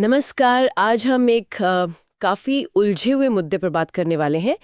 नमस्कार। आज हम एक काफी उलझे हुए मुद्दे पर बात करने वाले हैं,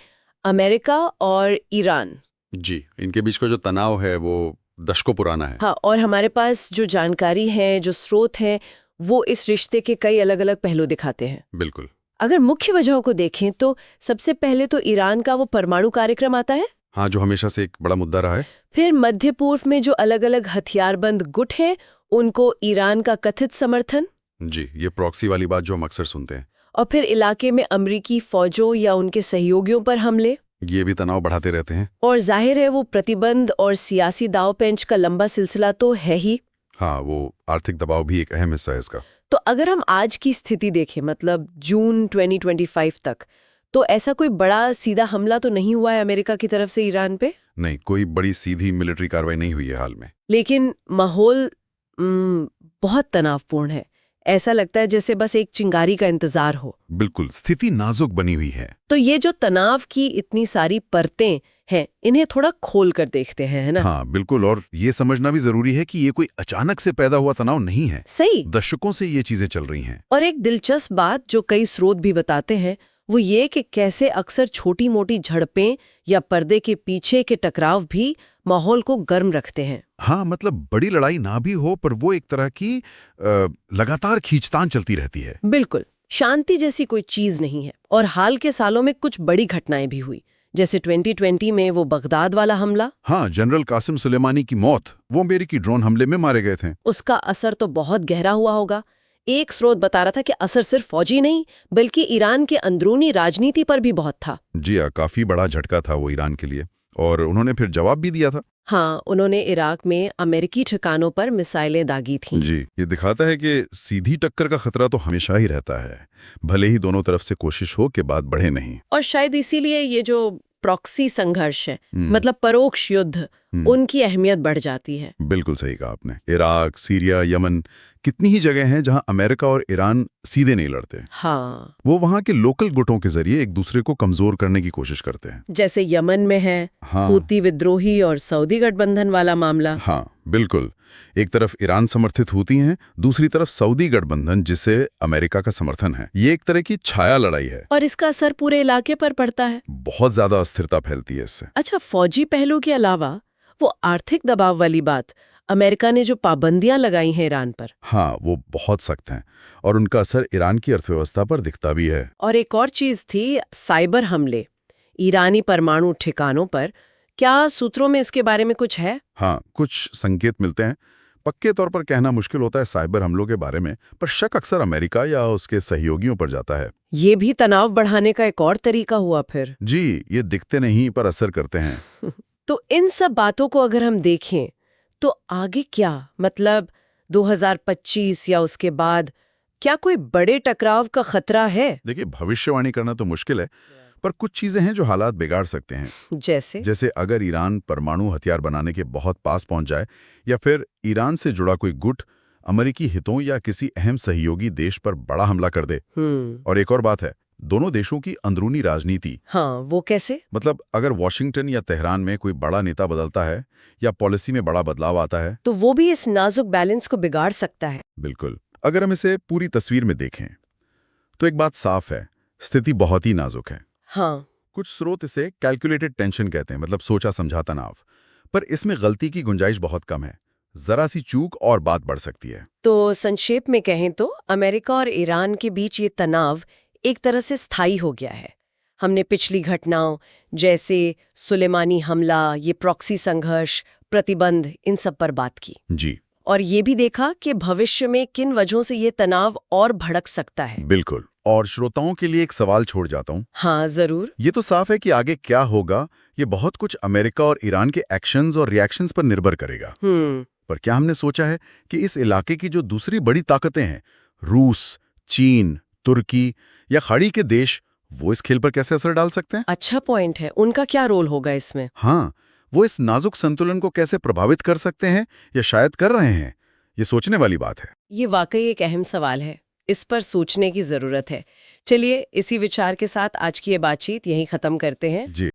अमेरिका और ईरान। जी, इनके बीच का जो तनाव है वो दशकों पुराना है। हाँ, और हमारे पास जो जानकारी है, जो स्रोत हैं, वो इस रिश्ते के कई अलग-अलग पहलू दिखाते हैं। बिल्कुल। अगर मुख्य वजहों को देखें तो सबसे पहले तो ईरान का वो परमाणु कार्यक्रम आता है। हाँ, जो हमेशा से एक बड़ा मुद्दा रहा है। फिर मध्य पूर्व में जो अलग-अलग हथियारबंद गुट हैं, उनको ईरान का कथित समर्थन। जी, ये प्रॉक्सी वाली बात जो हम अक्सर सुनते हैं। और फिर इलाके में अमरीकी फौजों या उनके सहयोगियों पर हमले। ये भी तनाव बढ़ाते रहते हैं। और जाहिर है वो प्रतिबंध और सियासी दांव-पेंच का लंबा सिलसिला तो है ही। हाँ, वो आर्थिक दबाव भी एक अहम हिस्सा है इसका। तो अगर हम आज की स्थिति देखें, मतलब जून 2025 तक, तो ऐसा कोई बड़ा सीधा हमला तो नहीं हुआ है अमेरिका की तरफ से ईरान पे। नहीं, कोई बड़ी सीधी मिलिट्री कार्रवाई नहीं हुई है हाल में। लेकिन माहौल बहुत तनावपूर्ण है। ऐसा लगता है जैसे बस एक चिंगारी का इंतजार हो। बिल्कुल, स्थिति नाजुक बनी हुई है। तो ये जो तनाव की इतनी सारी परतें हैं, इन्हें थोड़ा खोल कर देखते हैं, है ना? हाँ, बिल्कुल, और ये समझना भी जरूरी है कि ये कोई अचानक से पैदा हुआ तनाव नहीं है। सही। दशकों से ये चीजें चल रही हैं। और एक दिलचस्प बात जो कई स्रोत भी बताते हैं, वो ये कि कैसे अक्सर छोटी-मोटी झड़पें या पर्दे के पीछे के टकराव भी माहौल को गर्म रखते हैं। हाँ, मतलब बड़ी लड़ाई ना भी हो पर वो एक तरह की लगातार खींचतान चलती रहती है। बिल्कुल, शांति जैसी कोई चीज नहीं है। और हाल के सालों में कुछ बड़ी घटनाएं भी हुई, जैसे 2020 में वो बगदाद वाला हमला। हाँ, जनरल कासिम सुलेमानी की मौत, वो अमेरिकी ड्रोन हमले में मारे गए थे। उसका असर तो बहुत गहरा हुआ होगा। एक स्रोत बता रहा था कि असर सिर्फ फौजी नहीं, बल्कि ईरान के अंदरूनी राजनीति पर भी बहुत था। जी हाँ, काफी बड़ा झटका था वो ईरान के लिए, और उन्होंने फिर जवाब भी दिया था। हाँ, उन्होंने इराक में अमेरिकी ठिकानों पर मिसाइलें दागी थीं। जी, ये दिखाता है कि सीधी टक्कर का खतरा तो हमेशा ही रहता है, भले ही दोनों तरफ से कोशिश हो कि बात बढ़े नहीं। और शायद इसीलिए ये जो प्रॉक्सी संघर्ष है, मतलब परोक्ष युद्ध, उनकी अहमियत बढ़ जाती है। बिल्कुल सही कहा आपने। इराक, सीरिया, यमन, कितनी ही जगह हैं जहां अमेरिका और ईरान सीधे नहीं लड़ते। हाँ, वो वहां के लोकल गुटों के जरिए एक दूसरे को कमजोर करने की कोशिश करते हैं। जैसे यमन में है हाँ। हूती विद्रोही और सऊदी गठबंधन वाला मामला। हाँ, बिल्कुल। एक तरफ ईरान समर्थित होती हैं, दूसरी तरफ सऊदी गठबंधन जिसे अमेरिका का समर्थन है। ये एक तरह की छाया लड़ाई है। और इसका असर पूरे इलाके पर पड़ता है। बहुत ज्यादा अस्थिरता फैलती है इससे। अच्छा, फौजी पहलू के अलावा वो आर्थिक दबाव वाली बात, अमेरिका ने जो पाबंदियां लगाई हैं ईरान पर। हाँ, वो बहुत सख्त हैं, और उनका असर ईरान की अर्थव्यवस्था पर दिखता भी है। और एक और चीज थी, साइबर हमले ईरानी परमाणु ठिकानों पर। क्या सूत्रों में इसके बारे में कुछ है? हाँ, कुछ संकेत मिलते हैं। पक्के तौर पर कहना मुश्किल होता है साइबर हमलों के बारे में, पर शक अक्सर अमेरिका या उसके सहयोगियों पर जाता है। ये भी तनाव बढ़ाने का एक और तरीका हुआ फिर। जी, ये दिखते नहीं पर असर करते हैं। तो इन सब बातों को अगर हम देखें तो आगे क्या, मतलब 2025 या उसके बाद क्या कोई बड़े टकराव का खतरा है? देखिए, भविष्यवाणी करना तो मुश्किल है, पर कुछ चीजें हैं जो हालात बिगाड़ सकते हैं। जैसे अगर ईरान परमाणु हथियार बनाने के बहुत पास पहुंच जाए, या फिर ईरान से जुड़ा कोई गुट अमेरिकी हितों या किसी अहम सहयोगी देश पर बड़ा हमला कर दे। और एक और बात है, दोनों देशों की अंदरूनी राजनीति। हाँ, वो कैसे? मतलब अगर वॉशिंगटन या तेहरान में कोई बड़ा नेता बदलता है या पॉलिसी में बड़ा बदलाव आता है, तो वो भी इस नाजुक बैलेंस को बिगाड़ सकता है। बिल्कुल। अगर हम इसे पूरी तस्वीर में देखें तो एक बात साफ है, स्थिति बहुत ही नाजुक है। हाँ। कुछ स्रोत इसे कैलकुलेटेड टेंशन कहते हैं, मतलब सोचा समझा तनाव, पर इसमें गलती की गुंजाइश बहुत कम है। जरा सी चूक और बात बढ़ सकती है। तो संक्षेप में कहें तो अमेरिका और ईरान के बीच ये तनाव एक तरह से स्थायी हो गया है। हमने पिछली घटनाओं जैसे सुलेमानी हमला, ये प्रॉक्सी संघर्ष, प्रतिबंध, इन सब पर बात की। जी। और ये भी देखा कि भविष्य में किन वजहों से ये तनाव और भड़क सकता है। बिल्कुल। और श्रोताओं के लिए एक सवाल छोड़ जाता हूं। हाँ, जरूर। ये तो साफ है कि आगे क्या होगा ये बहुत कुछ अमेरिका और ईरान के एक्शंस और रिएक्शंस पर निर्भर करेगा। पर क्या हमने सोचा है कि इस इलाके की जो दूसरी बड़ी ताकतें हैं, रूस, चीन, तुर्की या खाड़ी के देश, वो इस खेल पर कैसे असर डाल सकते हैं? अच्छा पॉइंट है। उनका क्या रोल होगा इसमें? हाँ, वो इस नाजुक संतुलन को कैसे प्रभावित कर सकते हैं या शायद कर रहे हैं, ये सोचने वाली बात है। ये वाकई एक अहम सवाल है। इस पर सोचने की जरूरत है। चलिए, इसी विचार के साथ आज की ये बातचीत यहीं खत्म करते हैं। जी।